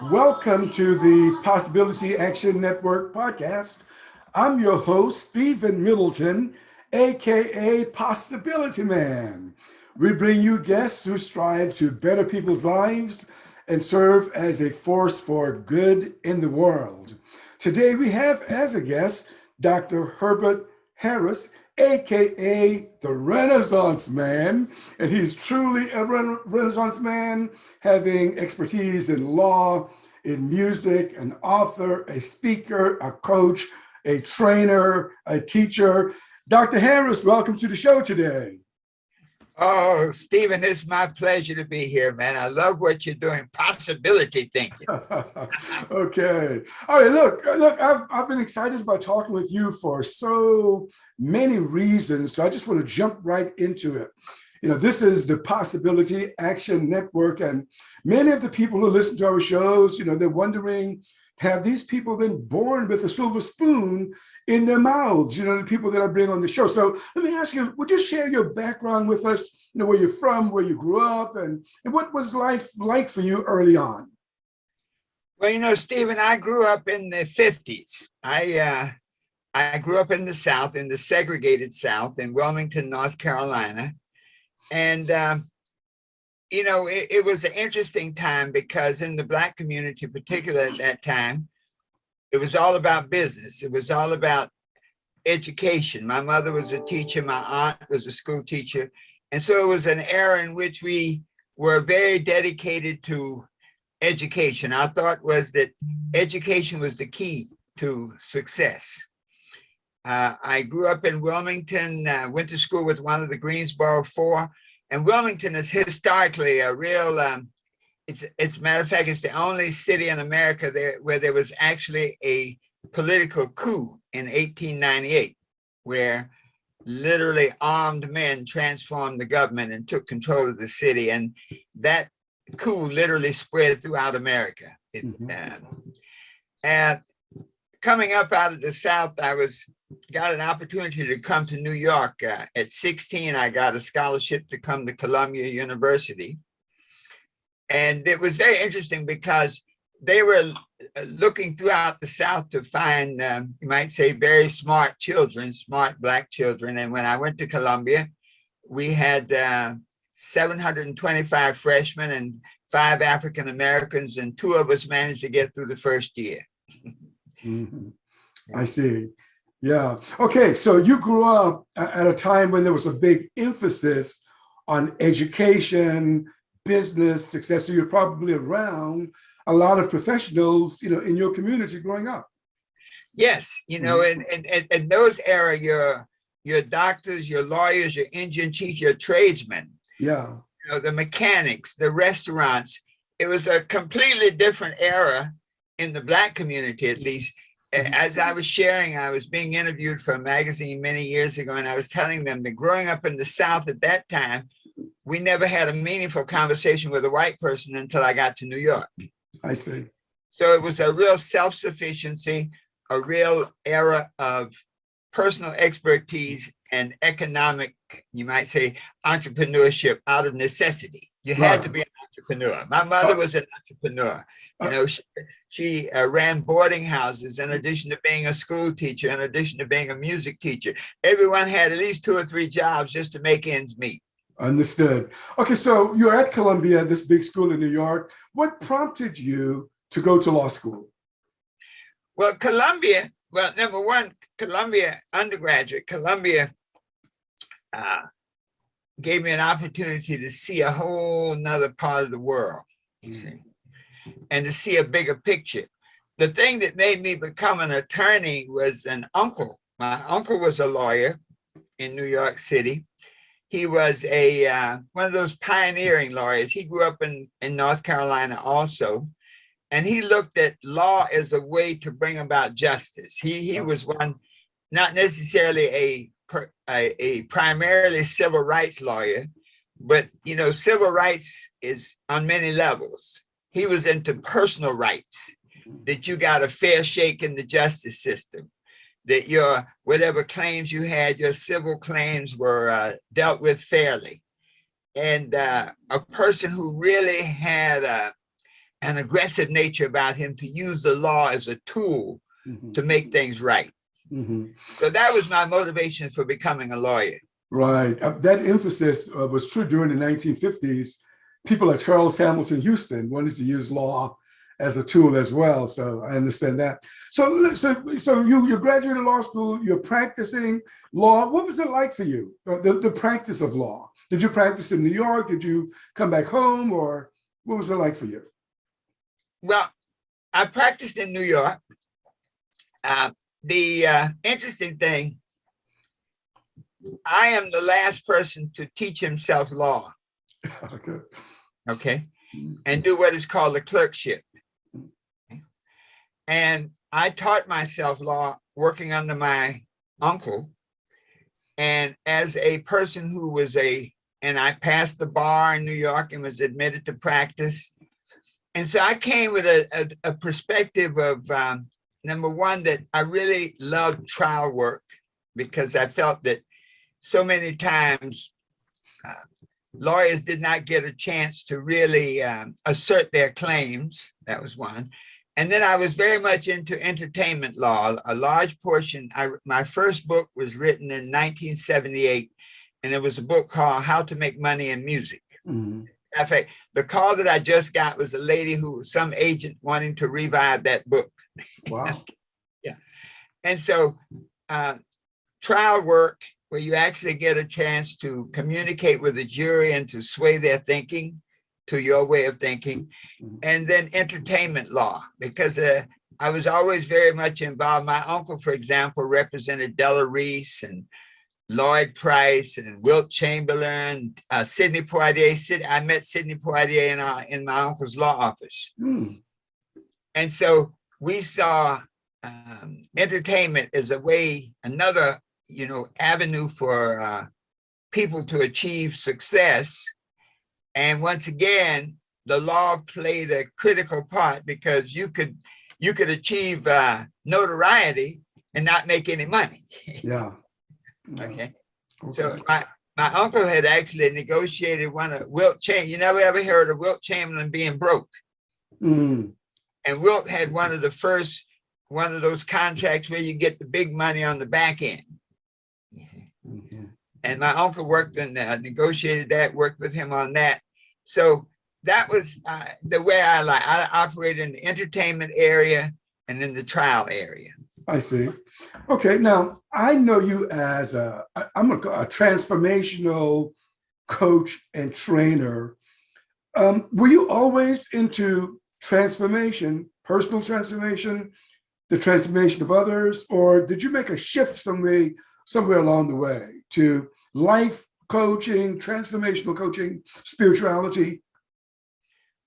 Welcome to the Possibility Action Network podcast. I'm your host, Stephen Middleton, aka Possibility Man. We bring you guests who strive to better people's lives and serve as a force for good in the world. Today we have as a guest Dr. Herbert Harris, aka the Renaissance Man, and he's truly a Renaissance man, having expertise in law, in music, an author, a speaker, a coach, a trainer, a teacher. Dr. Harris, welcome to the show today. Oh, Stephen, it's my pleasure to be here, man. I love what you're doing. Possibility thinking. Okay. All right. Look. I've been excited about talking with you for so many reasons. So I just want to jump right into it. This is the Possibility Action Network, and many of the people who listen to our shows, they're wondering, have these people been born with a silver spoon in their mouths? The people that I bring on the show. So let me ask you, would you share your background with us? Where you're from, where you grew up, and what was life like for you early on? Well, Stephen, I grew up in the 50s. I grew up in the South, in the segregated South, in Wilmington, North Carolina. And, it was an interesting time because in the Black community, particularly at that time, it was all about business. It was all about education. My mother was a teacher. My aunt was a school teacher. And so it was an era in which we were very dedicated to education. Our thought was that education was the key to success. I grew up in Wilmington, went to school with one of the Greensboro Four, and Wilmington is historically a real, it's a matter of fact, it's the only city in America where there was actually a political coup in 1898, where literally armed men transformed the government and took control of the city. And that coup literally spread throughout America. And coming up out of the South, got an opportunity to come to New York. At 16, I got a scholarship to come to Columbia University. And it was very interesting because they were looking throughout the South to find, you might say, very smart children, smart Black children. And when I went to Columbia, we had 725 freshmen and 5 African Americans, and 2 of us managed to get through the first year. Mm-hmm. I see. Yeah. Okay. So you grew up at a time when there was a big emphasis on education, business, success. So you're probably around a lot of professionals, in your community growing up. Yes. In those era, your doctors, your lawyers, your engine chiefs, your tradesmen. Yeah. The mechanics, the restaurants. It was a completely different era in the Black community, at least. As I was sharing, I was being interviewed for a magazine many years ago, and I was telling them that growing up in the South at that time, we never had a meaningful conversation with a white person until I got to New York. I see. So it was a real self-sufficiency, a real era of personal expertise and economic, you might say, entrepreneurship out of necessity. You had to be an entrepreneur. My mother was an entrepreneur. She ran boarding houses in addition to being a school teacher, in addition to being a music teacher. Everyone had at least 2 or 3 jobs just to make ends meet. Understood. Okay, so you're at Columbia, this big school in New York. What prompted you to go to law school? Well, number one, Columbia undergraduate, Columbia gave me an opportunity to see a whole nother part of the world, you see, and to see a bigger picture. The thing that made me become an attorney was an uncle. My uncle was a lawyer in New York City. He was one of those pioneering lawyers. He grew up in North Carolina also, and he looked at law as a way to bring about justice. He was one, not necessarily a primarily civil rights lawyer, but civil rights is on many levels. He was into personal rights, that you got a fair shake in the justice system, that your whatever claims you had, your civil claims were dealt with fairly. And a person who really had an aggressive nature about him to use the law as a tool to make things right. So that was my motivation for becoming a lawyer. Right. That emphasis was true during the 1950s. People like Charles Hamilton Houston wanted to use law as a tool as well. So I understand that. So you graduated law school, you're practicing law. What was it like for you, the practice of law? Did you practice in New York? Did you come back home, or what was it like for you? Well, I practiced in New York. The interesting thing, I am the last person to teach himself law. Okay. And do what is called a clerkship. And I taught myself law working under my uncle. And as a person who was and I passed the bar in New York and was admitted to practice. And so I came with a perspective of, number one, that I really loved trial work, because I felt that so many times lawyers did not get a chance to really assert their claims. That was one. And then I was very much into entertainment law. A large portion, my first book was written in 1978, and it was a book called How to Make Money in Music. In fact, the call that I just got was a lady who was some agent wanting to revive that book. Wow. Yeah. And so trial work, where you actually get a chance to communicate with the jury and to sway their thinking to your way of thinking. And then entertainment law, because I was always very much involved. My uncle, for example, represented Della Reese and Lloyd Price and Wilt Chamberlain, Sidney Poitier. I met Sidney Poitier in my uncle's law office. And so we saw entertainment as a way, another avenue for people to achieve success. And once again, the law played a critical part, because you could achieve notoriety and not make any money. Yeah. Okay. So my uncle had actually negotiated one of Wilt Chamberlain. You never ever heard of Wilt Chamberlain being broke. And Wilt had one of those contracts where you get the big money on the back end. And my uncle worked and negotiated that, worked with him on that. So that was the way I operated in the entertainment area and in the trial area. I see. Okay, now I know you as I'm a transformational coach and trainer. Were you always into transformation, personal transformation, the transformation of others, or did you make a shift somewhere along the way to life coaching, transformational coaching, spirituality?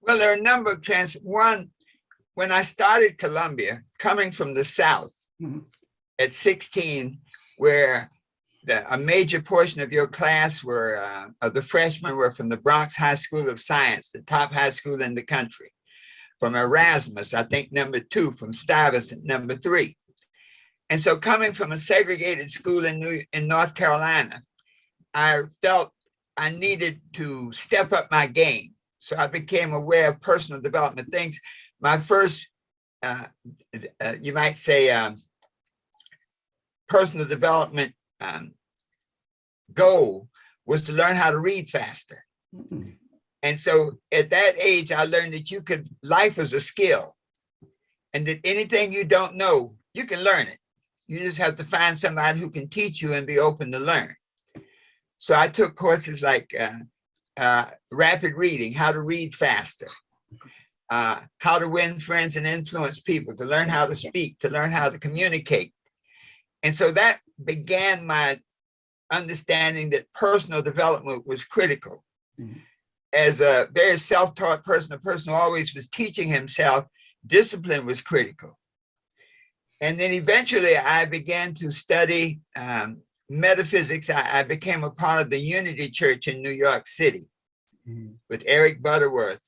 Well, there are a number of One, when I started Columbia, coming from the South at 16, where a major portion of your class of the freshmen were from the Bronx High School of Science, the top high school in the country. From Erasmus, I think #2, from Stuyvesant, #3. And so coming from a segregated school in North Carolina, I felt I needed to step up my game. So I became aware of personal development things. My first, you might say, personal development goal was to learn how to read faster. And so at that age, I learned that life is a skill, and that anything you don't know, you can learn it. You just have to find somebody who can teach you and be open to learn. So I took courses like rapid reading, how to read faster, how to win friends and influence people, to learn how to speak, to learn how to communicate. And so that began my understanding that personal development was critical. As a very self-taught person, a person who always was teaching himself, discipline was critical. And then eventually I began to study metaphysics. I became a part of the Unity Church in New York City with Eric Butterworth.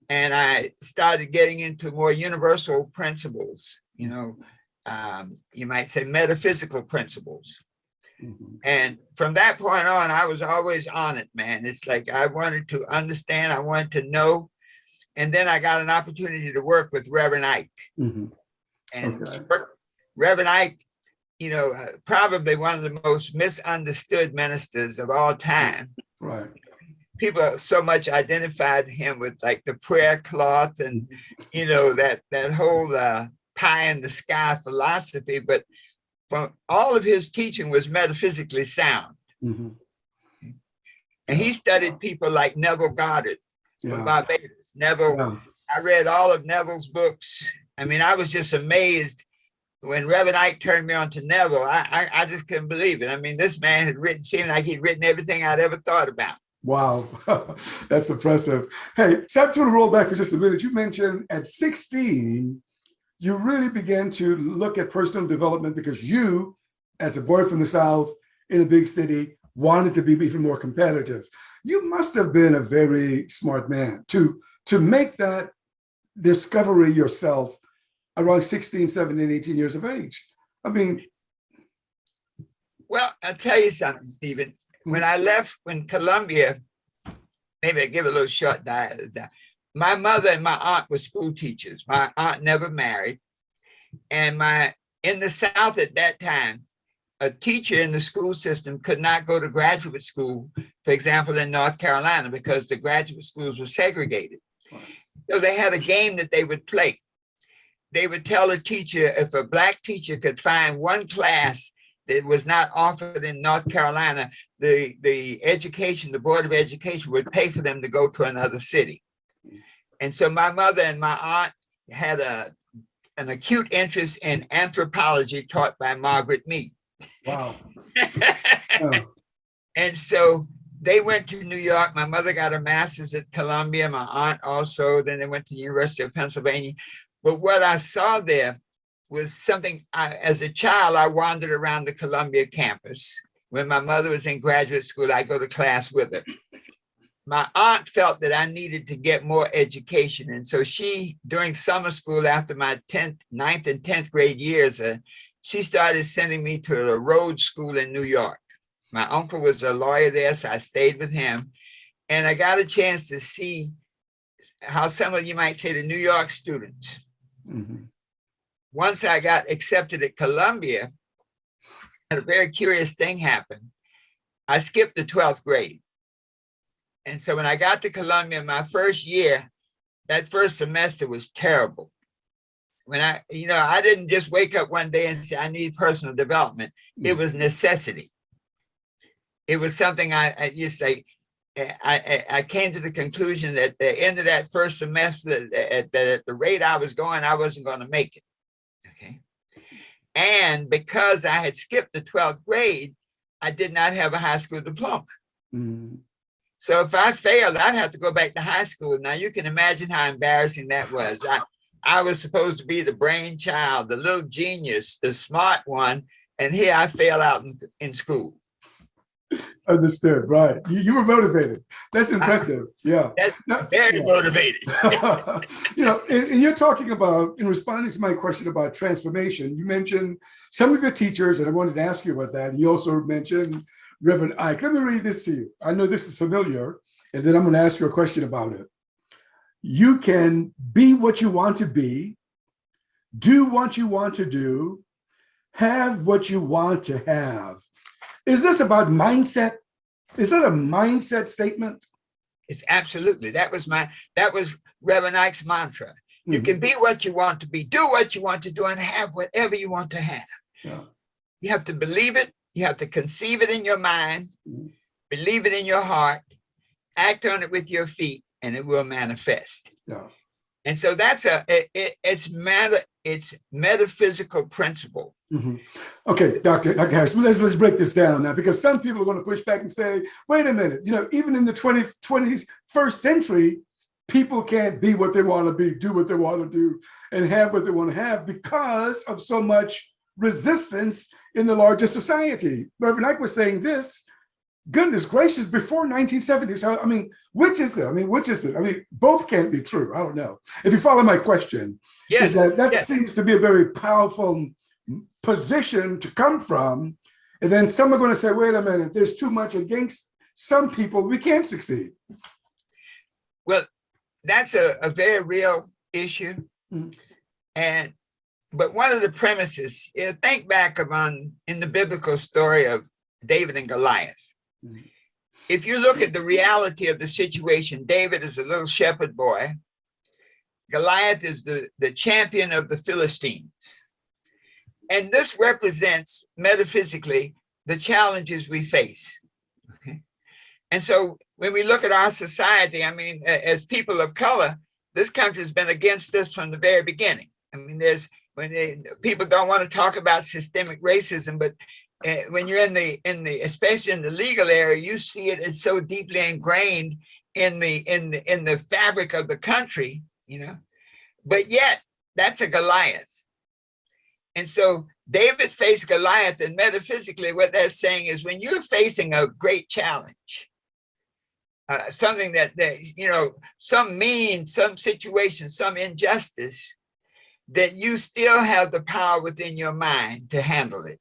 And I started getting into more universal principles, you might say metaphysical principles. And from that point on, I was always on it, man. It's like I wanted to understand, I wanted to know. And then I got an opportunity to work with Reverend Ike. Mm-hmm. And Reverend Ike, probably one of the most misunderstood ministers of all time. Right. People so much identified him with like the prayer cloth and, that whole pie in the sky philosophy. But from all of his teaching was metaphysically sound. Mm-hmm. And he studied people like Neville Goddard from Barbados. I read all of Neville's books. I mean, I was just amazed when Reverend Ike turned me on to Neville. I just couldn't believe it. I mean, this man seemed like he'd written everything I'd ever thought about. Wow, that's impressive. Hey, so I just want to roll back for just a minute. You mentioned at 16, you really began to look at personal development because you, as a boy from the South in a big city, wanted to be even more competitive. You must have been a very smart man to make that discovery yourself around 16, 17, 18 years of age. I mean. Well, I'll tell you something, Stephen. When I left in Columbia, maybe I give a little short diet. My mother and my aunt were school teachers. My aunt never married. And in the South at that time, a teacher in the school system could not go to graduate school, for example, in North Carolina, because the graduate schools were segregated. So they had a game that they would play. They would tell a teacher, if a Black teacher could find one class that was not offered in North Carolina, the Board of Education would pay for them to go to another city. And so my mother and my aunt had an acute interest in anthropology taught by Margaret Mead. Wow. And so they went to New York. My mother got a master's at Columbia, my aunt also. Then they went to the University of Pennsylvania. But what I saw there was something, as a child, I wandered around the Columbia campus. When my mother was in graduate school, I go to class with her. My aunt felt that I needed to get more education. And so she, during summer school, after my 9th and 10th grade years, she started sending me to a Rhodes School in New York. My uncle was a lawyer there, so I stayed with him. And I got a chance to see how some of you might say the New York students. Mm-hmm. Once I got accepted at Columbia, a very curious thing happened. I skipped the 12th grade. And so when I got to Columbia, my first year, that first semester was terrible. When I didn't just wake up one day and say, I need personal development. It was necessity. It was something I came to the conclusion that at the end of that first semester, at the rate I was going, I wasn't going to make it. Okay. And because I had skipped the 12th grade, I did not have a high school diploma. Mm-hmm. So if I failed, I'd have to go back to high school. Now you can imagine how embarrassing that was. I was supposed to be the brainchild, the little genius, the smart one. And here I fail out in school. Understood, right. You were motivated. That's impressive. Yeah. Very motivated. And you're talking about, in responding to my question about transformation, you mentioned some of your teachers, and I wanted to ask you about that. And you also mentioned Reverend Ike. Let me read this to you. I know this is familiar, and then I'm going to ask you a question about it. You can be what you want to be, do what you want to do, have what you want to have. Is this about mindset? Is that a mindset statement? It's absolutely. That was Reverend Ike's mantra. Mm-hmm. You can be what you want to be, do what you want to do, and have whatever you want to have. Yeah. You have to believe it. You have to conceive it in your mind, believe it in your heart, act on it with your feet, and it will manifest. Yeah. And so that's it's metaphysical principle. Mm-hmm. Okay, Dr. Harris, let's break this down now, because some people are going to push back and say, wait a minute, even in the 21st century, people can't be what they want to be, do what they want to do, and have what they want to have because of so much resistance in the larger society. Reverend Ike was saying this, goodness gracious, before 1970. So, which is it? Both can't be true. I don't know. If you follow my question, yes, that yes. seems to be a very powerful position to come from. And then some are going to say, wait a minute, there's too much against some people. We can't succeed. Well, that's a very real issue. Mm. But one of the premises, think back in the biblical story of David and Goliath. Mm. If you look at the reality of the situation, David is a little shepherd boy. Goliath is the champion of the Philistines. And this represents metaphysically the challenges we face. Okay? And so when we look at our society, I mean, as people of color, this country has been against this from the very beginning. I mean, people don't want to talk about systemic racism, but when you're especially in the legal area, you see it. It's so deeply ingrained in the fabric of the country, you know. But yet, that's a Goliath. And so David faced Goliath, and metaphysically, what that's saying is when you're facing a great challenge, something that you know, some situation, some injustice, that you still have the power within your mind to handle it.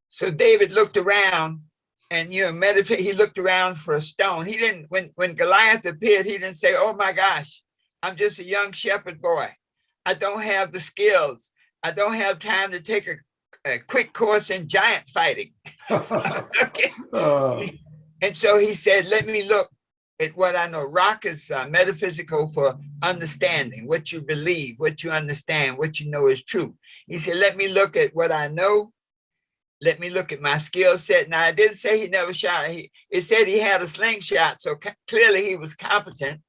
So David looked around, and you know, he looked around for a stone. He didn't, when Goliath appeared, he didn't say, "Oh my gosh, I'm just a young shepherd boy. I don't have the skills. I don't have time to take a quick course in giant fighting." Okay. And so he said, "Let me look at what I know." Rock is metaphysical for understanding, what you believe, what you understand, what you know is true. He said, "Let me look at what I know. Let me look at my skill set." Now, I didn't say he never shot. It said he had a slingshot, so clearly he was competent.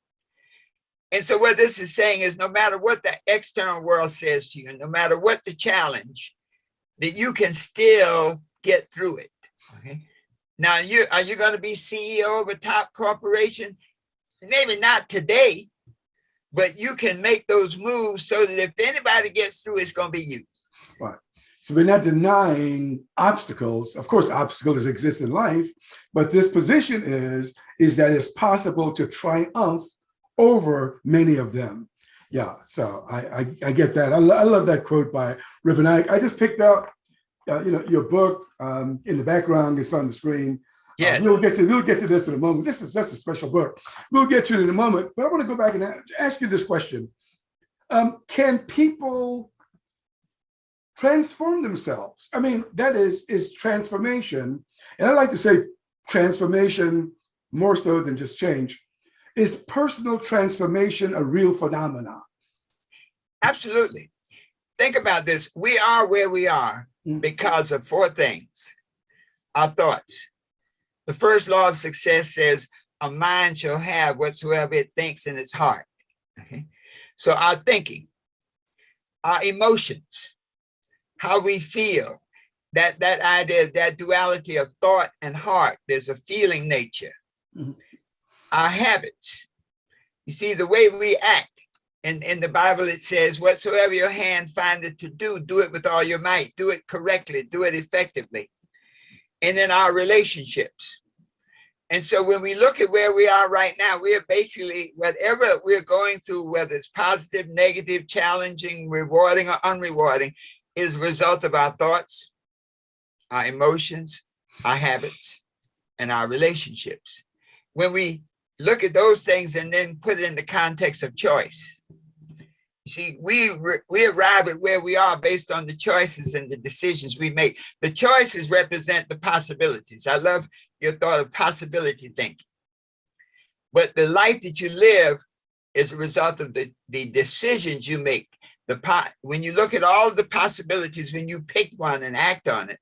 And so what this is saying is no matter what the external world says to you, no matter what the challenge, that you can still get through it. Okay. Now, are you going to be CEO of a top corporation? Maybe not today, but you can make those moves so that if anybody gets through, it's going to be you. Right. So we're not denying obstacles. Of course, obstacles exist in life, but this position is that it's possible to triumph over many of them. Yeah, so I get that. I love that quote by Reverend Ike. I just picked up, your book in the background. It's on the screen. Yes. We'll get to this in a moment. That's a special book. We'll get to it in a moment. But I want to go back and ask you this question: can people transform themselves? I mean, that is transformation, and I like to say transformation more so than just change. Is personal transformation a real phenomenon? Absolutely. Think about this. We are where we are because of four things. Our thoughts. The first law of success says a mind shall have whatsoever it thinks in its heart. Okay? So our thinking, our emotions, how we feel, that idea, that duality of thought and heart, there's a feeling nature. Mm-hmm. Our habits. You see, the way we act. In the Bible, it says, whatsoever your hand findeth to do, do it with all your might. Do it correctly. Do it effectively. And then our relationships. And so when we look at where we are right now, we are basically, whatever we're going through, whether it's positive, negative, challenging, rewarding, or unrewarding, is a result of our thoughts, our emotions, our habits, and our relationships. When we look at those things and then put it in the context of choice. You see, we arrive at where we are based on the choices and the decisions we make. The choices represent the possibilities. I love your thought of possibility thinking. But the life that you live is a result of the decisions you make. When you look at all of the possibilities, when you pick one and act on it,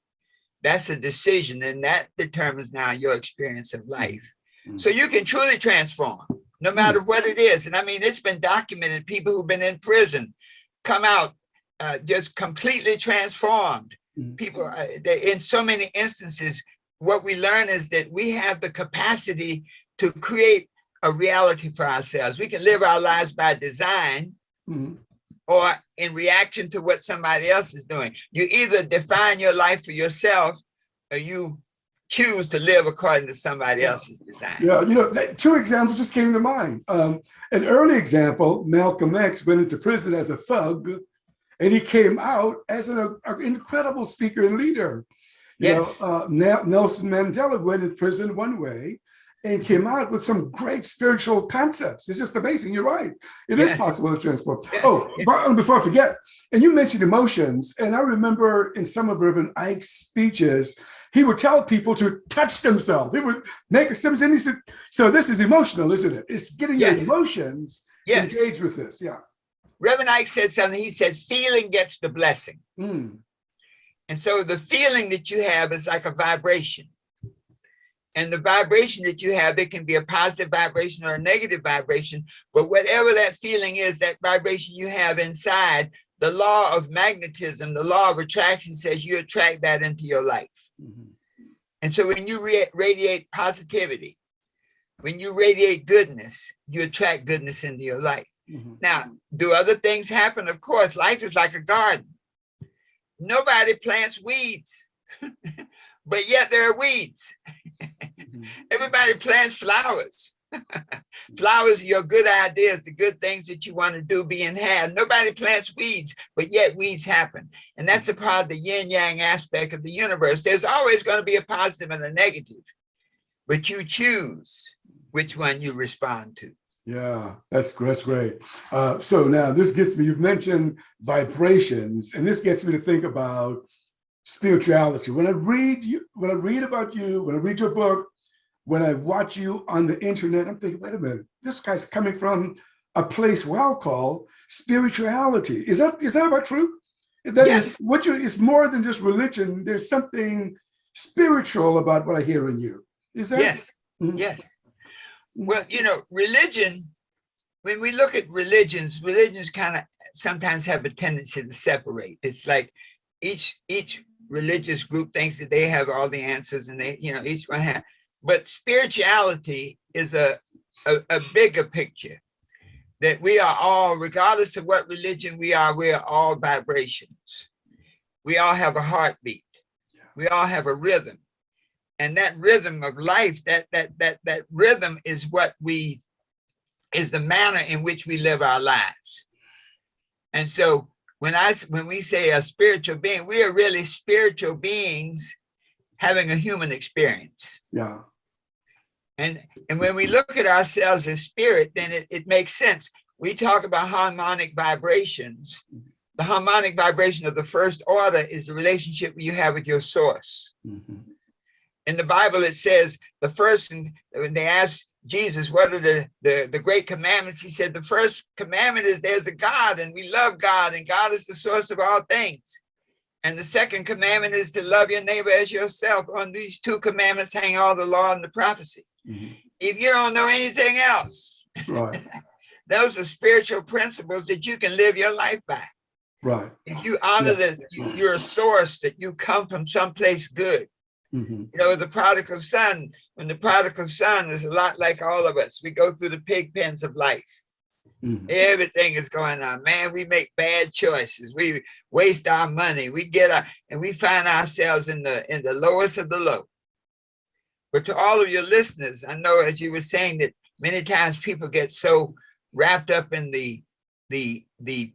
that's a decision, and that determines now your experience of life. So you can truly transform no matter what it is. And I mean, it's been documented, people who've been in prison come out just completely transformed. People, in so many instances, what we learn is that we have the capacity to create a reality for ourselves. We can live our lives by design or in reaction to what somebody else is doing. You either define your life for yourself or you choose to live according to somebody else's design. Yeah, two examples just came to mind. An early example, Malcolm X went into prison as a thug, and he came out as an incredible speaker and leader. Nelson Mandela went in prison one way, and came out with some great spiritual concepts. It's just amazing. You're right. It is Yes. possible to transport. Yes. Oh, before I forget, and you mentioned emotions, and I remember in some of Reverend Ike's speeches, he would tell people to touch themselves. He would make a symptom, and he said, so this is emotional, isn't it? It's getting your Yes. emotions Yes. engaged with this. Yeah. Reverend Ike said something. He said, feeling gets the blessing. Mm. And so the feeling that you have is like a vibration. And the vibration that you have, it can be a positive vibration or a negative vibration, but whatever that feeling is, that vibration you have inside, the law of magnetism, the law of attraction says you attract that into your life. Mm-hmm. And so when you radiate positivity, when you radiate goodness, you attract goodness into your life. Mm-hmm. Now, do other things happen? Of course, life is like a garden. Nobody plants weeds, but yet there are weeds. Mm-hmm. Everybody plants flowers. Flowers are your good ideas, the good things that you want to do being had. Nobody plants weeds, but yet weeds happen. And that's a part of the yin yang aspect of the universe. There's always going to be a positive and a negative, but you choose which one you respond to. Yeah, that's great. So now this gets me, you've mentioned vibrations, and this gets me to think about spirituality. When I read about you, when I read your book, when I watch you on the internet, I'm thinking, wait a minute, this guy's coming from a place well called spirituality. Is that about true? That Yes. It's more than just religion. There's something spiritual about what I hear in you. Is that? Yes. Mhm. Yes. Well, religion, when we look at religions kind of sometimes have a tendency to separate. It's like each religious group thinks that they have all the answers, and they, each one have. But spirituality is a bigger picture, that we are all, regardless of what religion we are all vibrations. We all have a heartbeat. We all have a rhythm. And that rhythm of life, that rhythm is is the manner in which we live our lives. And so when we say a spiritual being, we are really spiritual beings having a human experience. Yeah. And when we look at ourselves as spirit, then it makes sense. We talk about harmonic vibrations. The harmonic vibration of the first order is the relationship you have with your source. Mm-hmm. In the Bible, it says the first, when they asked Jesus, what are the great commandments? He said, the first commandment is there's a God, and we love God, and God is the source of all things. And the second commandment is to love your neighbor as yourself. On these two commandments hang all the law and the prophecy. Mm-hmm. If you don't know anything else, right. Those are spiritual principles that you can live your life by. Right. If you honor that you're a source, that you come from someplace good. Mm-hmm. The prodigal son, when the prodigal son is a lot like all of us, we go through the pig pens of life. Mm-hmm. Everything is going on, man. We make bad choices. We waste our money. And we find ourselves in the lowest of the low. But to all of your listeners, I know, as you were saying, that many times people get so wrapped up in the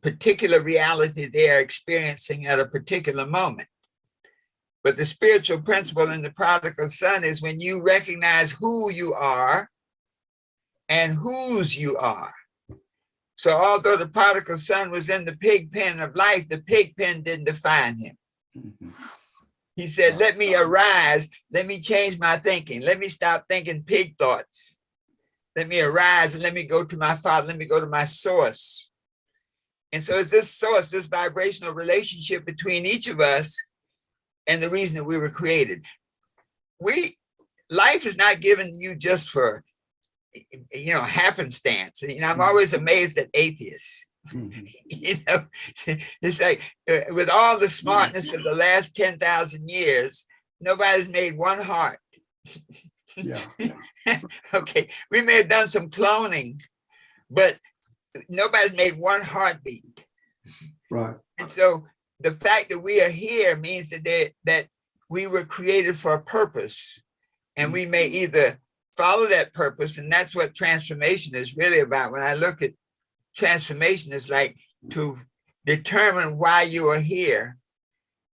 particular reality they are experiencing at a particular moment. But the spiritual principle in the prodigal son is when you recognize who you are and whose you are. So although the prodigal son was in the pig pen of life, the pig pen didn't define him. Mm-hmm. He said, let me arise. Let me change my thinking. Let me stop thinking pig thoughts. Let me arise and let me go to my Father. Let me go to my source. And so it's this source, this vibrational relationship between each of us and the reason that we were created. Life is not given you just for, happenstance. I'm always amazed at atheists. Mm-hmm. It's like with all the smartness of the last 10,000 years, nobody's made one heart. Yeah. Okay, we may have done some cloning, but nobody's made one heartbeat. Right. And so the fact that we are here means that we were created for a purpose, and we may either follow that purpose, and that's what transformation is really about. When I look at transformation, it's like to determine why you are here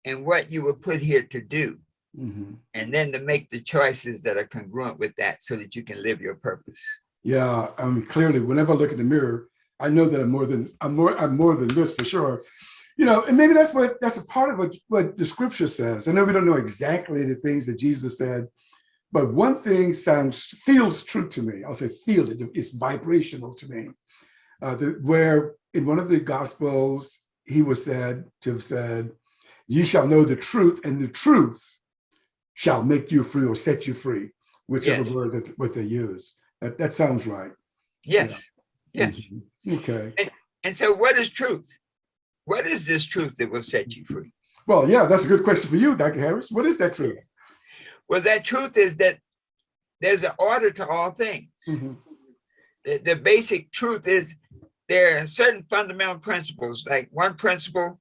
and what you were put here to do. Mhm. and then to make the choices that are congruent with that so that you can live your purpose. Yeah, I mean, clearly, whenever I look in the mirror, I know that I'm more than this for sure. And maybe that's a part of what the scripture says. I know we don't know exactly the things that Jesus said, but one thing feels true to me. I'll say feel it. It's vibrational to me. Where in one of the gospels he was said to have said, "Ye shall know the truth, and the truth shall make you free or set you free," whichever Yes. word what they use. That sounds right. Yes. Yeah. Yes. Okay. And so what is truth? What is this truth that will set you free? Well, yeah, that's a good question for you, Dr. Harris. What is that truth? Well, that truth is that there's an order to all things. Mhm. The basic truth is there are certain fundamental principles. Like one principle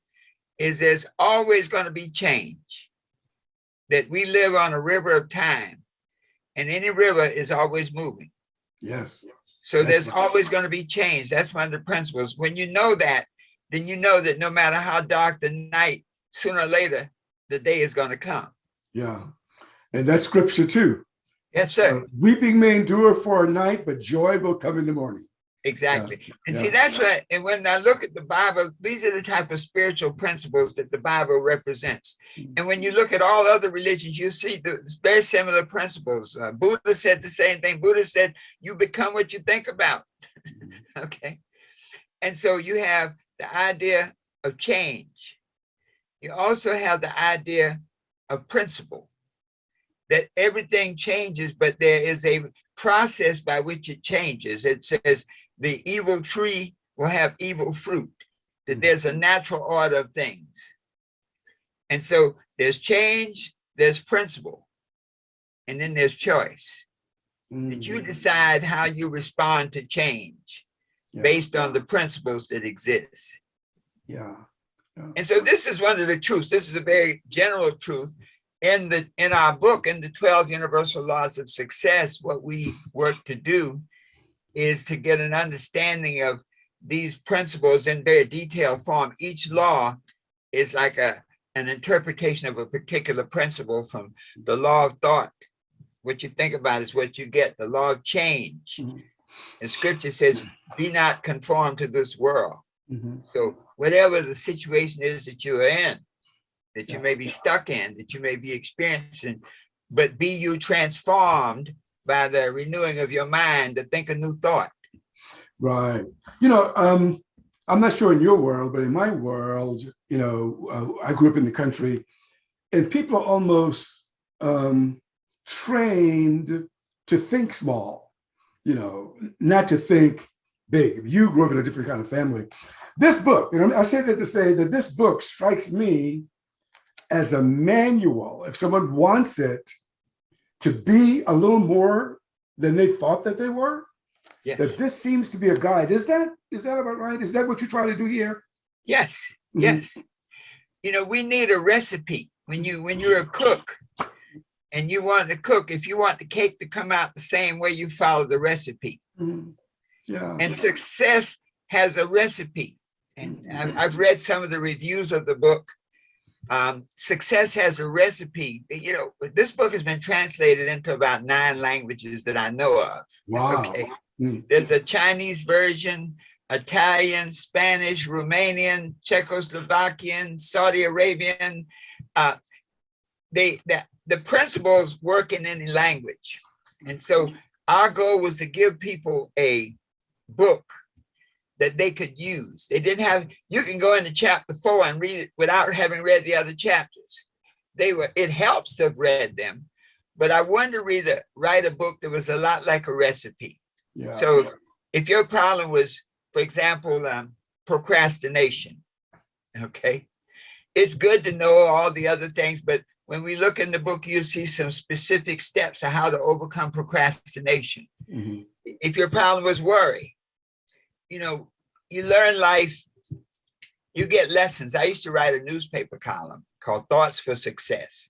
is there's always going to be change, that we live on a river of time, and any river is always moving. Yes. So That's there's right. always going to be change. That's one of the principles. When you know that, then you know that no matter how dark the night, sooner or later, the day is going to come. Yeah. And that's scripture too. Yes, sir. Weeping may endure for a night, but joy will come in the morning. Exactly. Yeah. And Yeah. see, that's what, and when I look at the Bible, these are the type of spiritual principles that the Bible represents. And when you look at all other religions, you see the very similar principles. Buddha said the same thing. Buddha said, you become what you think about. Okay. And so you have the idea of change. You also have the idea of principle, that everything changes, but there is a process by which it changes. It says the evil tree will have evil fruit, that there's a natural order of things. And so there's change, there's principle, and then there's choice. That you decide how you respond to change based on the principles that exist. Yeah. And so this is one of the truths. This is a very general truth. In our book, in the 12 Universal Laws of Success, what we work to do is to get an understanding of these principles in very detailed form. Each law is like an interpretation of a particular principle. From the law of thought, what you think about is what you get. The law of change. And scripture says, be not conformed to this world. So whatever the situation is that you are in, that you may be stuck in, that you may be experiencing, but be you transformed by the renewing of your mind to think a new thought. Right. I'm not sure in your world, but in my world, I grew up in the country, and people are almost trained to think small, not to think big. You grew up in a different kind of family. This book, I say that to say that this book strikes me as a manual. If someone wants it to be a little more than they thought that they were, that this seems to be a guide. Is that about right? Is that what you try to do here? Yes, yes. We need a recipe. When you're a cook and you want to cook, if you want the cake to come out the same way, you follow the recipe. Yeah. And success has a recipe. And I've read some of the reviews of the book. Success has a recipe. This book has been translated into about 9 languages that I know of. Wow. Okay. There's a Chinese version, Italian, Spanish, Romanian, Czechoslovakian, Saudi Arabian. The principles work in any language. And so our goal was to give people a book that they could use. They didn't have, you can go into chapter 4 and read it without having read the other chapters. It helps to have read them, but I wanted to write a book that was a lot like a recipe. Yeah. So if your problem was, for example, procrastination, okay, it's good to know all the other things, but when we look in the book, you'll see some specific steps on how to overcome procrastination. If your problem was worry, you learn life, you get lessons. I used to write a newspaper column called Thoughts for Success.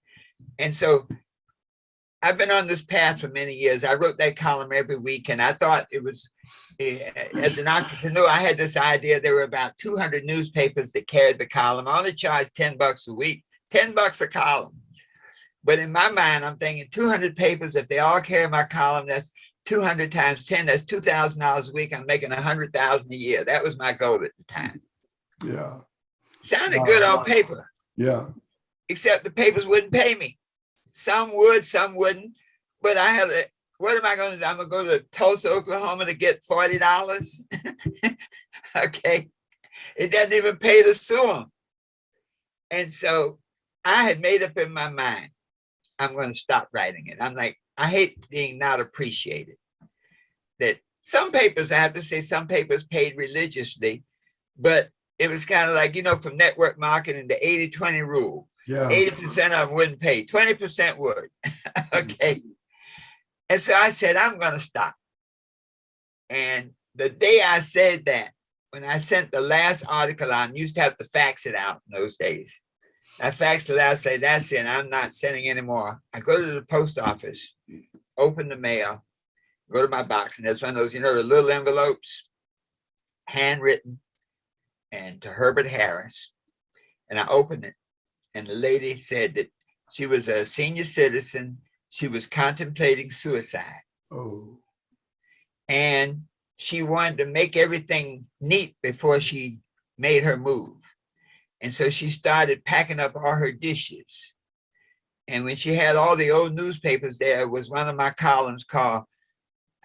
And so I've been on this path for many years. I wrote that column every week, and I thought it was, as an entrepreneur, I had this idea. There were about 200 newspapers that carried the column. I only charged $10 a week, $10 a column. But in my mind, I'm thinking 200 papers, if they all carry my column, that's 200 times 10, that's $2,000 a week. I'm making 100,000 a year. That was my goal at the time. Yeah. Sounded good on paper. Yeah. Except the papers wouldn't pay me. Some would, some wouldn't. But I had a, what am I going to do? I'm going to go to Tulsa, Oklahoma to get $40. Okay. It doesn't even pay to sue them. And so I had made up in my mind, I'm going to stop writing it. I'm like, I hate being not appreciated. That some papers, I have to say, some papers paid religiously, but it was kind of like, you know, from network marketing, the 80-20 rule. Yeah. 80% of them wouldn't pay, 20% would. Okay. And so I said, I'm going to stop. And the day I said that, when I sent the last article out, I used to have to fax it out in those days. I faxed it out, say, that's it, I'm not sending anymore. I go to the post office, open the mail, go to my box, and there's one of those, you know, the little envelopes, handwritten, and to Herbert Harris. And I opened it, and the lady said that she was a senior citizen. She was contemplating suicide. Oh. And she wanted to make everything neat before she made her move. And so she started packing up all her dishes. And when she had all the old newspapers there, was one of my columns called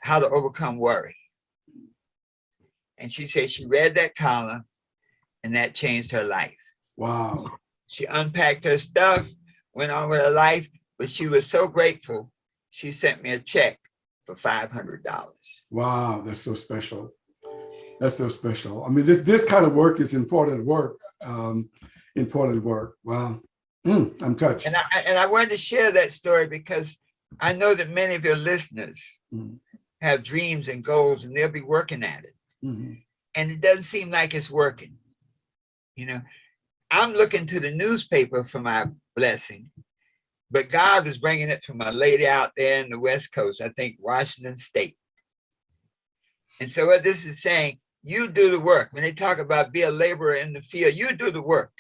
How to Overcome Worry. And she said she read that column and that changed her life. Wow. She unpacked her stuff, went on with her life, but she was so grateful. She sent me a check for $500. Wow, that's so special. That's so special. I mean, this kind of work is important work. Important work. Wow. I'm touched. And I wanted to share that story because I know that many of your listeners have dreams and goals, and they'll be working at it. And it doesn't seem like it's working. You know, I'm looking to the newspaper for my blessing, but God was bringing it from a lady out there in the West Coast, I think Washington State. And so what this is saying, you do the work. When they talk about be a laborer in the field, you do the work.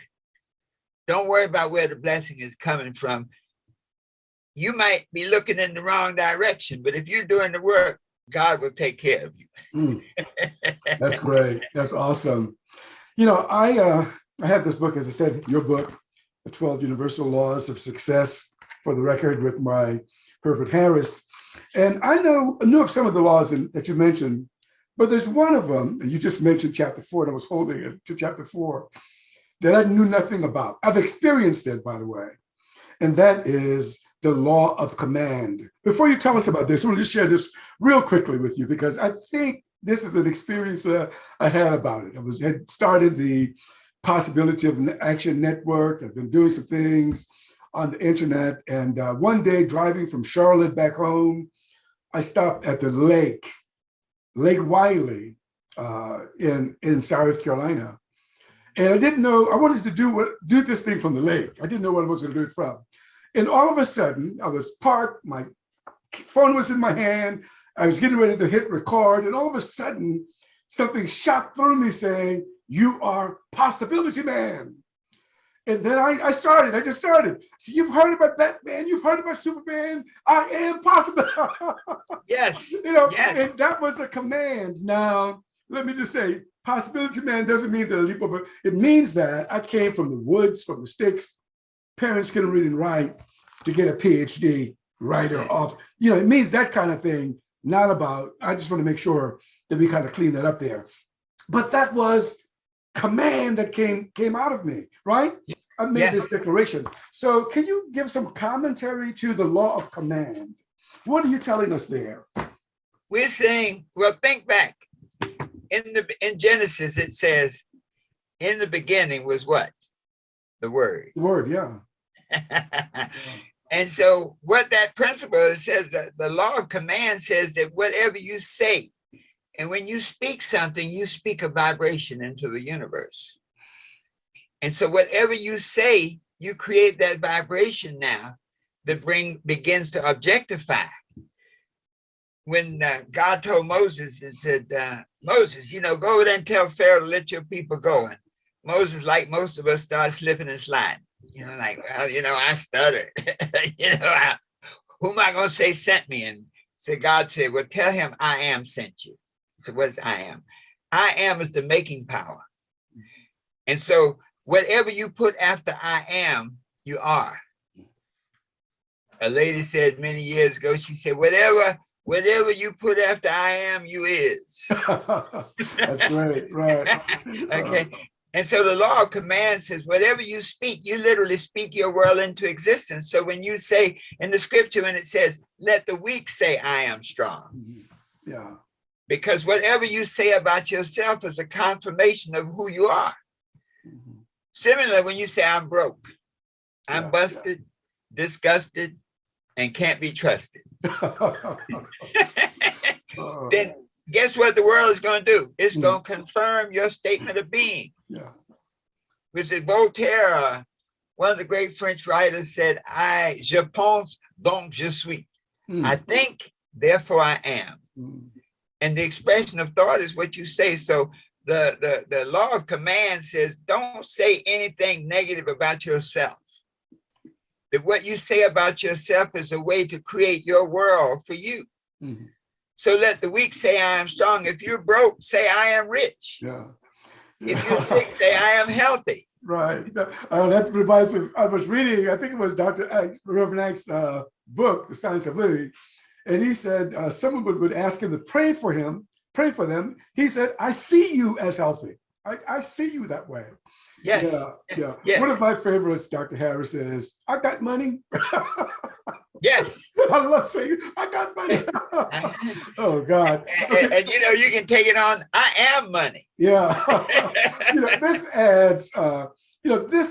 Don't worry about where the blessing is coming from. You might be looking in the wrong direction, but if you're doing the work, God will take care of you. That's great. That's awesome. You know, I had this book, as I said, your book, The 12 Universal Laws of Success, for the record, written by Herbert Harris. And I knew of some of the laws that you mentioned, but there's one of them, and you just mentioned chapter 4, and I was holding it to chapter 4, that I knew nothing about. I've experienced it, by the way, and that is the law of command. Before you tell us about this, I want to just share this real quickly with you, because I think this is an experience that I had about it. I had started the Possibility of an Action Network. I've been doing some things on the internet, and one day driving from Charlotte back home, I stopped at the Lake Wiley in South Carolina. And I didn't know, I wanted to do this thing from the lake. I didn't know what I was going to do it from. And all of a sudden, I was parked, my phone was in my hand, I was getting ready to hit record, and all of a sudden, something shot through me saying, "You are Possibility Man." And then I just started. So you've heard about Batman, you've heard about Superman, I am possible. Yes. You know, yes. And that was a command. Now, let me just say, Possibility Man doesn't mean that I leap over. It means that I came from the woods, from the sticks. Parents couldn't read and write to get a PhD writer off. You know, it means that kind of thing, not about, I just want to make sure that we kind of clean that up there. But that was command that came out of me, right? I made this declaration. So can you give some commentary to the law of command? What are you telling us there? We're saying, well, think back. In Genesis, it says, in the beginning was what? The Word. The Word, yeah. And so what that principle is, says that the law of command says that whatever you say, and when you speak something, you speak a vibration into the universe. And so whatever you say, you create that vibration now that begins to objectify. When God told Moses and said, Moses, you know, go over there and tell Pharaoh to let your people go. And Moses, like most of us, started slipping and sliding. like, well, I stutter. Who am I going to say sent me? And so God said, well, tell him I am sent you. So what is I am? I am is the making power. And so whatever you put after I am, you are. A lady said many years ago, she said, whatever you put after I am, you is. That's great, right. Okay. And so the law of command says, whatever you speak, you literally speak your world into existence. So when you say in the scripture, when it says, let the weak say, I am strong. Yeah. Because whatever you say about yourself is a confirmation of who you are. Similarly, when you say, I'm broke, I'm busted, disgusted, and can't be trusted. Then guess what the world is going to do? It's going to confirm your statement of being. Yeah. Which is Voltaire, one of the great French writers, said, je pense, donc je suis. I think, therefore I am. And the expression of thought is what you say. So the law of command says, don't say anything negative about yourself. That what you say about yourself is a way to create your world for you. So let the weak say, I am strong. If you're broke, say, I am rich. Yeah. If you're sick, say, I am healthy. Right. That reminds me, I was reading, I think it was Reverend Ike's book, The Science of Living. And he said, someone would ask him to pray for them. He said, I see you as healthy. I see you that way. Yes. Yes. One of my favorites, Dr. Harris, is, I got money. Yes. I love saying, I got money. Oh, God. And you can take it on, I am money. Yeah. This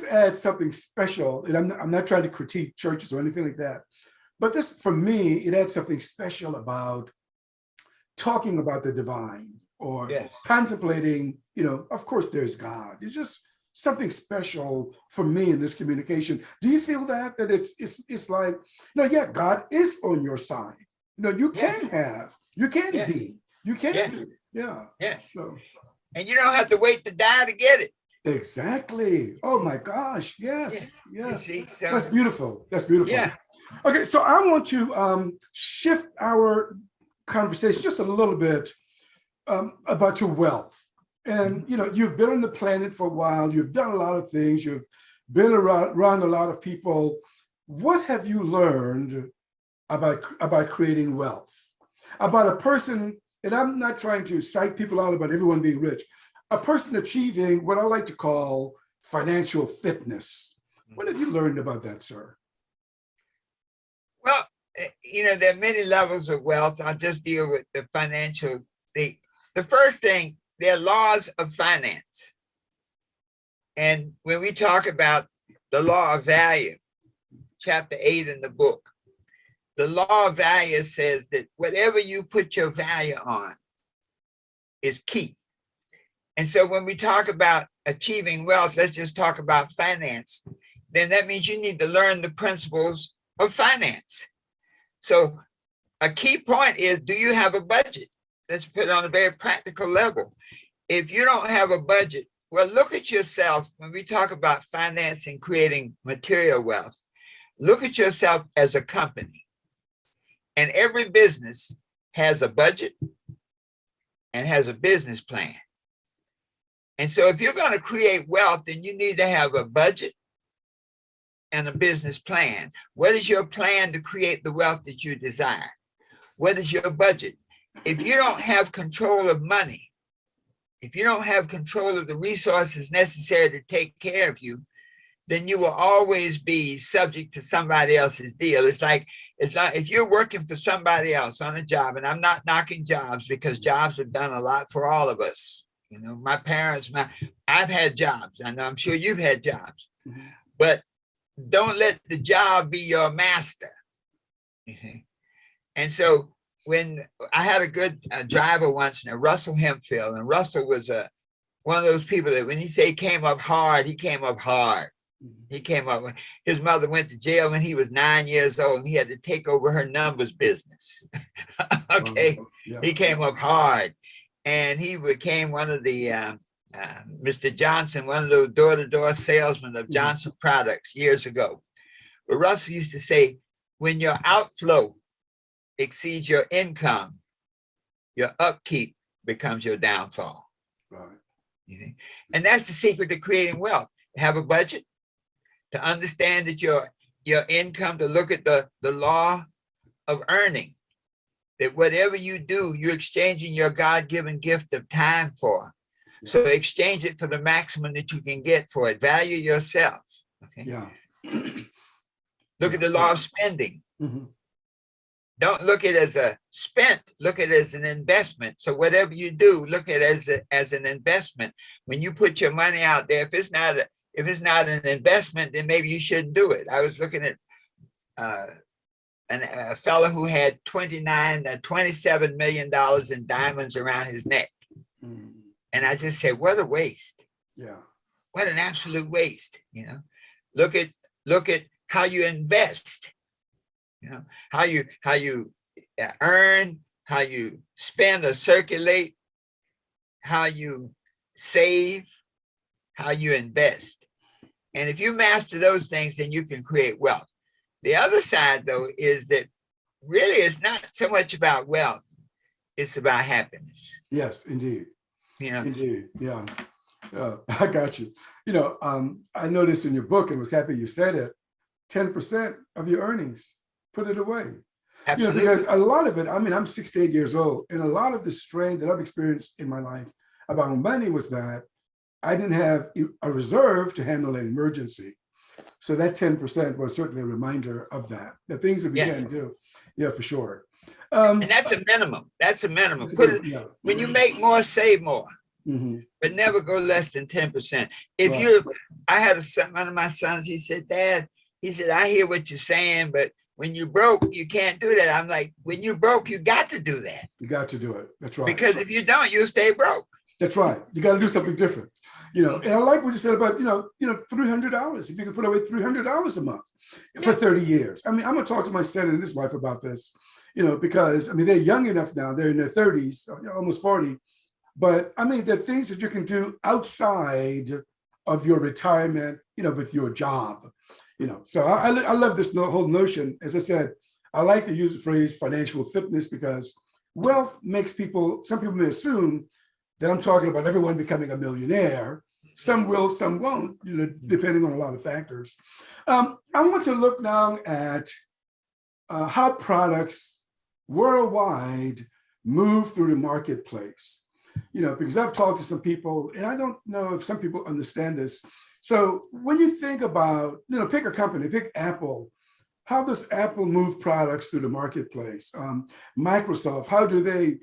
adds something special. And I'm not trying to critique churches or anything like that. But this, for me, it adds something special about talking about the divine or contemplating, of course, there's God. It's just something special for me in this communication. Do you feel that it's like, God is on your side. You can have, you can be, you can do. Yeah. Yes. So, and you don't have to wait to die to get it. Exactly. Oh my gosh. Yes. Yes. See, so, that's beautiful. That's beautiful. Yeah. Okay. So I want to shift our conversation just a little bit about your wealth. And, you've been on the planet for a while. You've done a lot of things. You've been around a lot of people. What have you learned about creating wealth? About a person, and I'm not trying to psych people out about everyone being rich, a person achieving what I like to call financial fitness. What have you learned about that, sir? Well, there are many levels of wealth. I'll just deal with the financial. The first thing, there are laws of finance. And when we talk about the law of value, chapter 8 in the book, the law of value says that whatever you put your value on is key. And so when we talk about achieving wealth, let's just talk about finance. Then that means you need to learn the principles of finance. So a key point is, do you have a budget? Let's put it on a very practical level. If you don't have a budget, well, look at yourself. When we talk about finance and creating material wealth, look at yourself as a company. And every business has a budget and has a business plan. And so if you're going to create wealth, then you need to have a budget and a business plan. What is your plan to create the wealth that you desire? What is your budget? If you don't have control of money, if you don't have control of the resources necessary to take care of you, then you will always be subject to somebody else's deal. It's like if you're working for somebody else on a job, and I'm not knocking jobs because jobs have done a lot for all of us. My parents, I've had jobs, and I'm sure you've had jobs, but don't let the job be your master. And so when I had a good driver once, Russell Hempfield, and Russell was one of those people that when he say he came up hard, he came up hard. He came up, his mother went to jail when he was 9 years old, and he had to take over her numbers business. Okay. He came up hard, and he became one of the Mr. Johnson, one of the door-to-door salesmen of Johnson Products years ago. But Russell used to say, when your outflow exceeds your income, your upkeep becomes your downfall. Right. And that's the secret to creating wealth. Have a budget, to understand that your income, to look at the law of earning, that whatever you do, you're exchanging your God-given gift of time for. So exchange it for the maximum that you can get for it. Value yourself. Okay. Yeah. Look at the law of spending. Don't look at it as a spent, look at it as an investment. So whatever you do, look at it as an investment. When you put your money out there, if it's not an investment, then maybe you shouldn't do it. I was looking at a fellow who had $27 million in diamonds around his neck. And I just said, what a waste. Yeah. What an absolute waste. Look at how you invest. How you earn, how you spend or circulate, how you save, how you invest. And if you master those things, then you can create wealth. The other side, though, is that really it's not so much about wealth, it's about happiness. Yes, indeed. Indeed. Yeah. I got you. I noticed in your book, and was happy you said it, 10% of your earnings, put it away. Absolutely. Because a lot of it, I'm 68 years old, and a lot of the strain that I've experienced in my life about money was that I didn't have a reserve to handle an emergency. So that 10% was certainly a reminder of that things that we can do. Yeah, for sure. And that's a minimum. That's a minimum. When you make more, save more. But never go less than 10%. I had one of my sons, he said, Dad, I hear what you're saying, but when you broke, you can't do that. I'm like, when you broke, you got to do that. You got to do it. That's right. Because if you don't, you'll stay broke. That's right. You got to do something different. And I like what you said about, $300. If you can put away $300 a month for 30 years. I'm going to talk to my son and his wife about this, because they're young enough now. They're in their 30s, almost 40. But there are things that you can do outside of your retirement, with your job. So I love this whole notion. As I said, I like to use the phrase financial fitness because wealth makes some people may assume that I'm talking about everyone becoming a millionaire. Some will, some won't, depending on a lot of factors. I want to look now at how products worldwide move through the marketplace. Because I've talked to some people, and I don't know if some people understand this. So when you think about, pick a company, pick Apple, how does Apple move products through the marketplace? Microsoft, how do they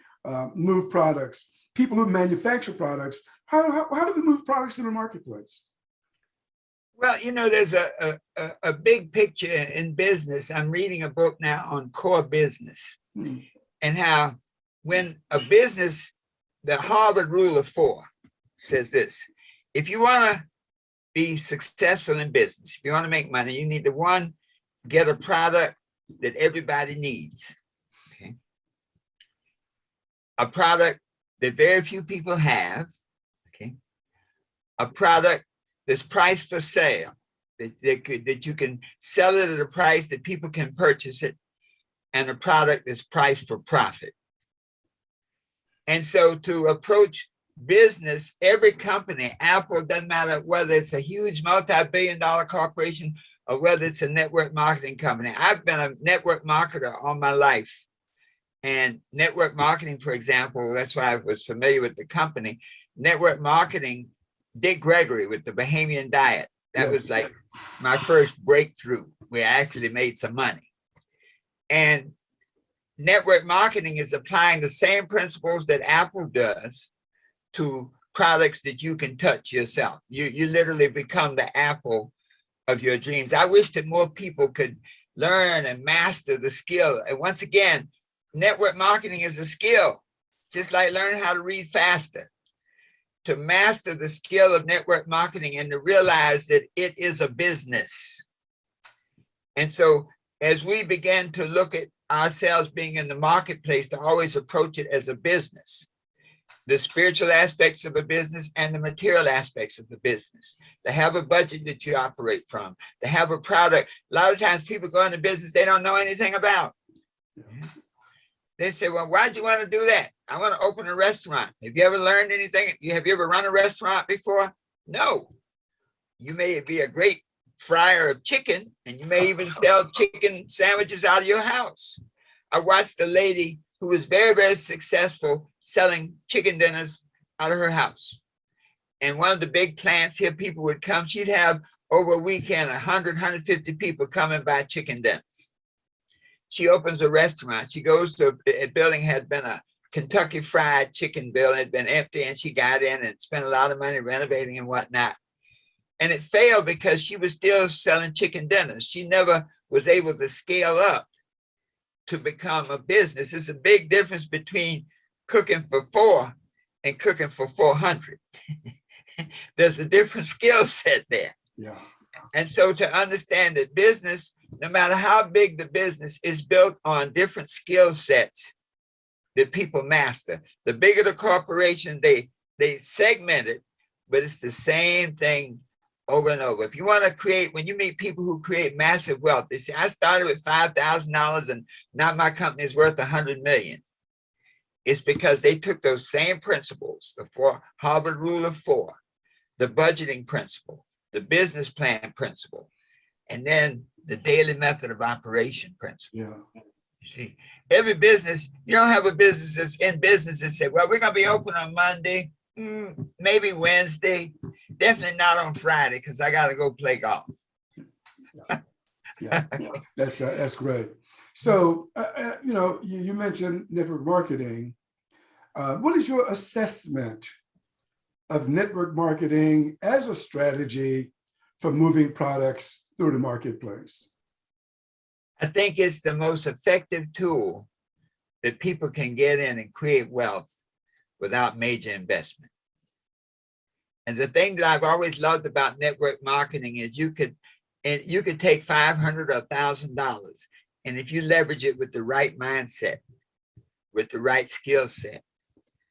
move products? People who manufacture products, how do we move products in the marketplace? Well, there's a big picture in business. I'm reading a book now on core business and how when a business, the Harvard Rule of 4 says this: if you want to be successful in business, if you want to make money, you need to, one, get a product that everybody needs. Okay. A product that very few people have. Okay. A product that's priced for sale, that you can sell it at a price that people can purchase it, and a product that's priced for profit. And so to approach business, every company, Apple, doesn't matter whether it's a huge multi-billion-dollar corporation or whether it's a network marketing company. I've been a network marketer all my life. And network marketing, for example, that's why I was familiar with the company. Network marketing, Dick Gregory with the Bahamian Diet. That was like my first breakthrough where I actually made some money. And network marketing is applying the same principles that Apple does to products that you can touch yourself. You literally become the Apple of your dreams. I wish that more people could learn and master the skill. And once again, network marketing is a skill, just like learning how to read faster. To master the skill of network marketing and to realize that it is a business. And so as we begin to look at ourselves being in the marketplace, to always approach it as a business. the spiritual aspects of a business and the material aspects of the business, to have a budget that you operate from, to have a product. A lot of times people go into business they don't know anything about. They say, well, why'd you want to do that? I want to open a restaurant. Have you ever learned anything? Have you ever run a restaurant before? No. You may be a great fryer of chicken, and you may even sell chicken sandwiches out of your house. I watched a lady who was very, very successful selling chicken dinners out of her house. And one of the big plants here, people would come. She'd have over a weekend 100, 150 people come and buy chicken dinners. She opens a restaurant. She goes to a building, had been a Kentucky Fried Chicken building, had been empty, and she got in and spent a lot of money renovating and whatnot. And it failed because she was still selling chicken dinners. She never was able to scale up to become a business. It's a big difference between cooking for 4 and cooking for 400. There's a different skill set there. Yeah. And so to understand that business, no matter how big the business, is built on different skill sets that people master. The bigger the corporation, they segment it, but it's the same thing over and over. If you want to create, when you meet people who create massive wealth, they say, I started with $5,000 and now my company is worth 100 million. It's because they took those same principles, the Harvard Rule of 4, the budgeting principle, the business plan principle, and then the daily method of operation principle. Yeah. You see, every business, you don't have a business that's in business that say, well, we're going to be open on Monday, maybe Wednesday, definitely not on Friday because I got to go play golf. Yeah. That's great. So, you mentioned network marketing. What is your assessment of network marketing as a strategy for moving products through the marketplace? I think it's the most effective tool that people can get in and create wealth without major investment. And the thing that I've always loved about network marketing is you could take $500 or $1,000, and if you leverage it with the right mindset, with the right skill set,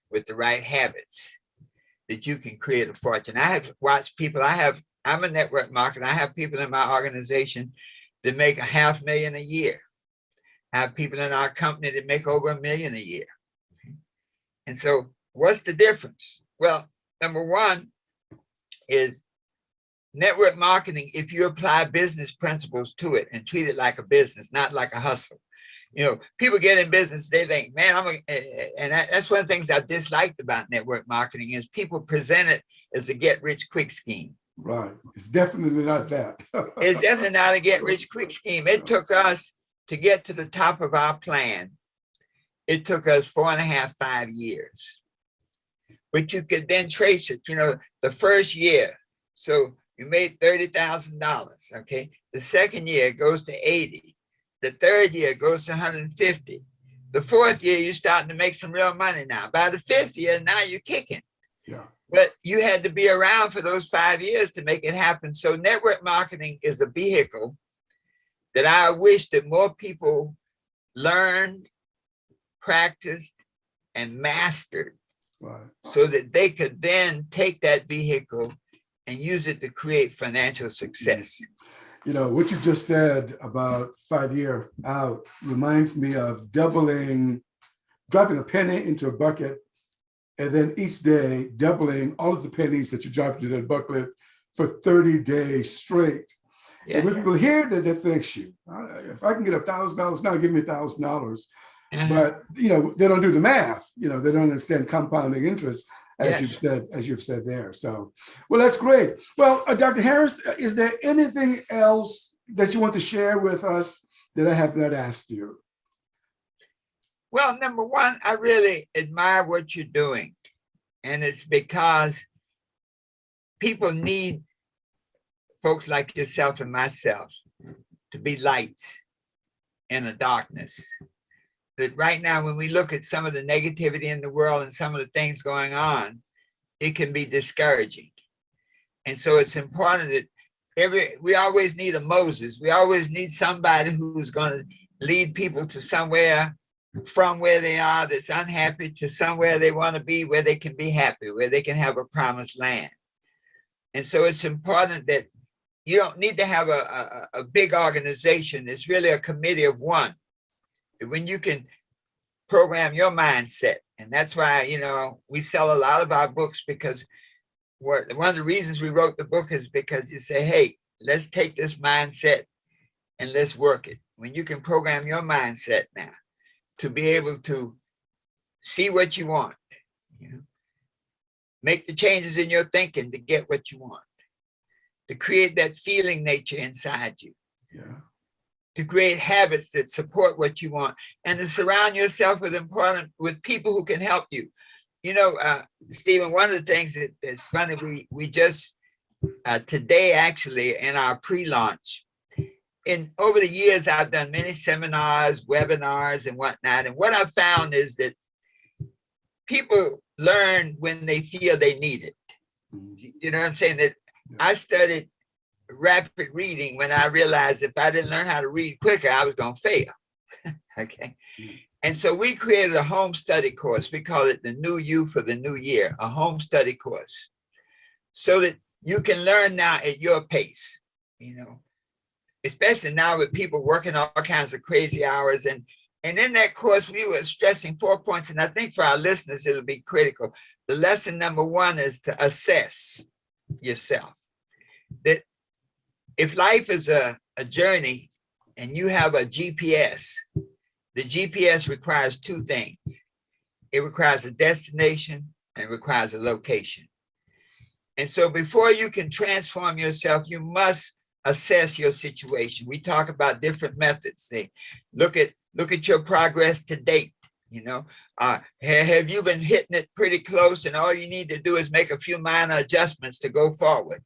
with the right habits, that you can create a fortune. I have watched people, I'm a network marketer. I have people in my organization that make $500,000 a year. I have people in our company that make over $1 million a year. And so what's the difference? Well, number one is network marketing. If you apply business principles to it and treat it like a business, not like a hustle. People get in business, they think, man, that's one of the things I've disliked about network marketing is people present it as a get-rich-quick scheme. Right. It's definitely not that. It's definitely not a get-rich-quick scheme. It took us to get to the top of our plan. It took us 4.5, 5 years. But you could then trace it, the first year. So you made $30,000, okay? The second year it goes to 80. The third year it goes to 150. The fourth year, you're starting to make some real money now. By the fifth year, now you're kicking. Yeah. But you had to be around for those 5 years to make it happen. So network marketing is a vehicle that I wish that more people learned, practiced, and mastered, right, so that they could then take that vehicle and use it to create financial success. What you just said about 5 year out reminds me of dropping a penny into a bucket, and then each day doubling all of the pennies that you dropped into that bucket for 30 days straight. Yeah. And when people hear that, they think, shoot, if I can get $1,000 now, give me $1,000. But they don't do the math. They don't understand compounding interest, as you've said there. So, well, that's great. Well, Dr. Harris, is there anything else that you want to share with us that I have not asked you? Well, number one, I really admire what you're doing, and it's because people need folks like yourself and myself to be lights in the darkness. That right now, when we look at some of the negativity in the world and some of the things going on, it can be discouraging. And so it's important that we always need a Moses. We always need somebody who's going to lead people to somewhere from where they are that's unhappy to somewhere they want to be, where they can be happy, where they can have a promised land. And so it's important that you don't need to have a big organization. It's really a committee of one. When you can program your mindset. And that's why, we sell a lot of our books, because one of the reasons we wrote the book is because you say, hey, let's take this mindset and let's work it. When you can program your mindset now to be able to see what you want, make the changes in your thinking to get what you want, to create that feeling nature inside you, to create habits that support what you want, and to surround yourself with people who can help you. Stephen, one of the things that's funny, we just today, actually, in our pre-launch, over the years, I've done many seminars, webinars, and whatnot. And what I've found is that people learn when they feel they need it. You know what I'm saying? That I studied rapid reading when I realized if I didn't learn how to read quicker, I was going to fail. Okay. And so we created a home study course. We call it the New You for the New Year, a home study course, so that you can learn now at your pace, especially now with people working all kinds of crazy hours. And in that course, we were stressing 4 points. And I think for our listeners, it'll be critical. The lesson number one is to assess yourself. That if life is a journey and you have a GPS, the GPS requires two things. It requires a destination and it requires a location. And so before you can transform yourself, you must assess your situation. We talk about different methods. They look at your progress to date. Have you been hitting it pretty close, and all you need to do is make a few minor adjustments to go forward?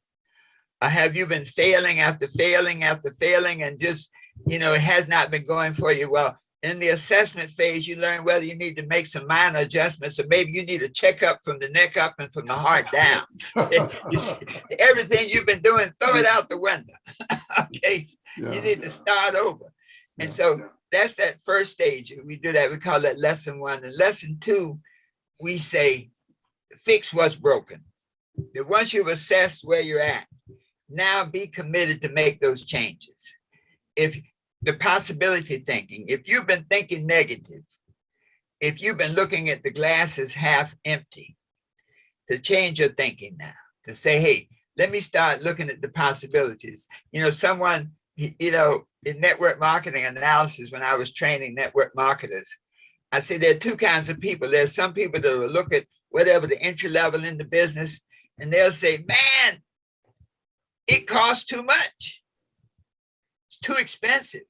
Or have you been failing after failing after failing, and just, it has not been going for you? Well, in the assessment phase, you learn whether you need to make some minor adjustments, or maybe you need a checkup from the neck up and from the heart down. Everything you've been doing, throw it out the window. Okay, you need to start over. And so that's that first stage. We do that. We call that lesson one. And lesson two, we say, fix what's broken. That once you've assessed where you're at, now be committed to make those changes. If the possibility thinking, if you've been thinking negative, if you've been looking at the glass as half empty, to change your thinking now, to say, hey, let me start looking at the possibilities. Someone, in network marketing analysis, when I was training network marketers, I said there are two kinds of people. There's some people that will look at whatever the entry level in the business, and they'll say, man, it costs too much. It's too expensive.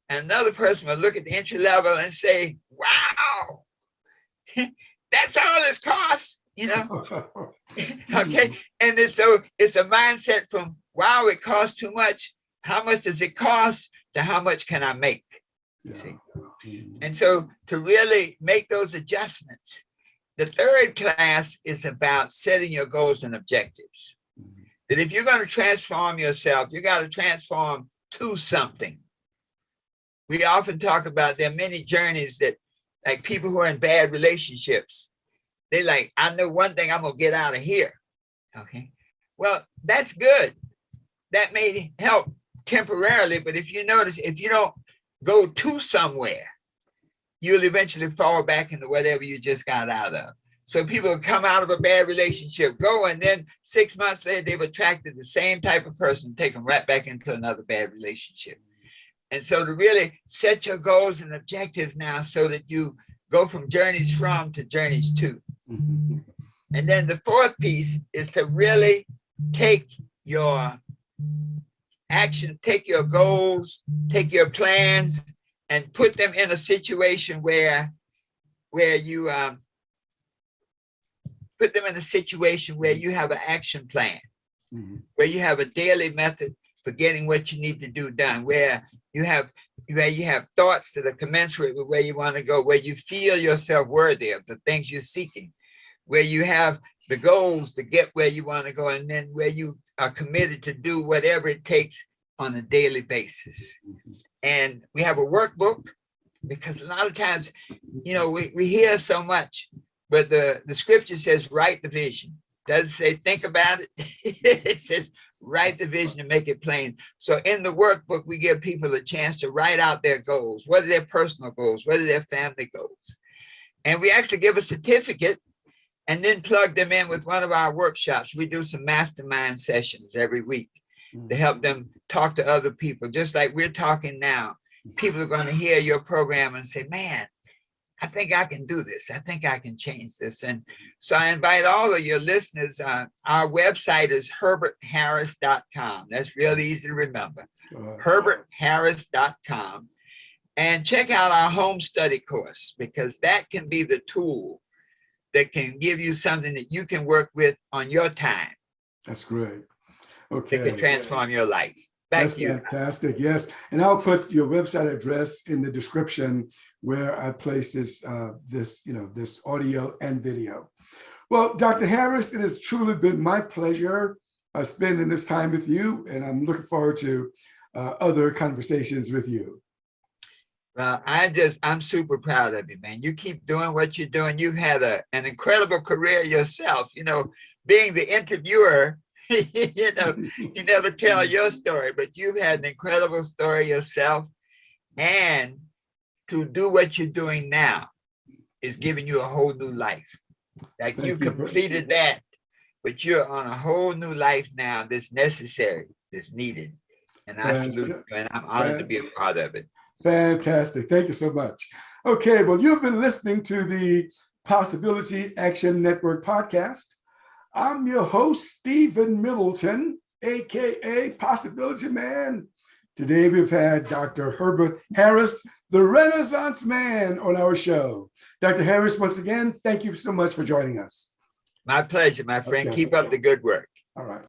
And another person will look at the entry level and say, wow, that's all this costs, Okay. And so it's a mindset from, wow, it costs too much. How much does it cost to how much can I make? See? And so to really make those adjustments, the third class is about setting your goals and objectives. That if you're going to transform yourself, you got to transform to something. We often talk about there are many journeys that, like people who are in bad relationships, they like, I know one thing, I'm going to get out of here. Okay. Well, that's good. That may help temporarily, but if you notice, if you don't go to somewhere, you'll eventually fall back into whatever you just got out of. So people come out of a bad relationship, go, and then 6 months later, they've attracted the same type of person, take them right back into another bad relationship. And so to really set your goals and objectives now so that you go from journeys from to journeys to. And then the fourth piece is to really take your action, take your goals, take your plans, and put them in a situation where you put them in a situation where you have an action plan, where you have a daily method for getting what you need to do done, where you have thoughts that are commensurate with where you want to go, where you feel yourself worthy of the things you're seeking, where you have the goals to get where you want to go, and then where you are committed to do whatever it takes on a daily basis. And we have a workbook because a lot of times, you know, we hear so much, but the scripture says, write the vision. Doesn't say think about it. It says, write the vision and make it plain. So in the workbook, we give people a chance to write out their goals. What are their personal goals? What are their family goals? And we actually give a certificate and then plug them in with one of our workshops. We do some mastermind sessions every week to help them talk to other people. Just like we're talking now, people are going to hear your program and say, man, I think I can do this. I think I can change this. And so I invite all of your listeners. Our website is herbertharris.com. That's really easy to remember. herbertharris.com. And check out our home study course, because that can be the tool that can give you something that you can work with on your time. That's great. Okay. It can transform your life. Back That's to you. Fantastic. Yes. And I'll put your website address in the description where I place this, this audio and video. Well, Dr. Harris, it has truly been my pleasure spending this time with you, and I'm looking forward to other conversations with you. Well, I'm super proud of you, man. You keep doing what you're doing. You've had an incredible career yourself. You know, being the interviewer, you know, you never tell your story, but you've had an incredible story yourself. And to do what you're doing now is giving you a whole new life. Like you completed that, but you're on a whole new life now that's necessary, that's needed. And I salute you, and I'm honored to be a part of it. Fantastic. Thank you so much. Okay, well, you've been listening to the Possibility Action Network podcast. I'm your host, Stephen Middleton, aka Possibility Man. Today we've had Dr. Herbert Harris, the Renaissance Man, on our show. Dr. Harris, once again, thank you so much for joining us. My pleasure, my friend. Okay. Keep up the good work. All right.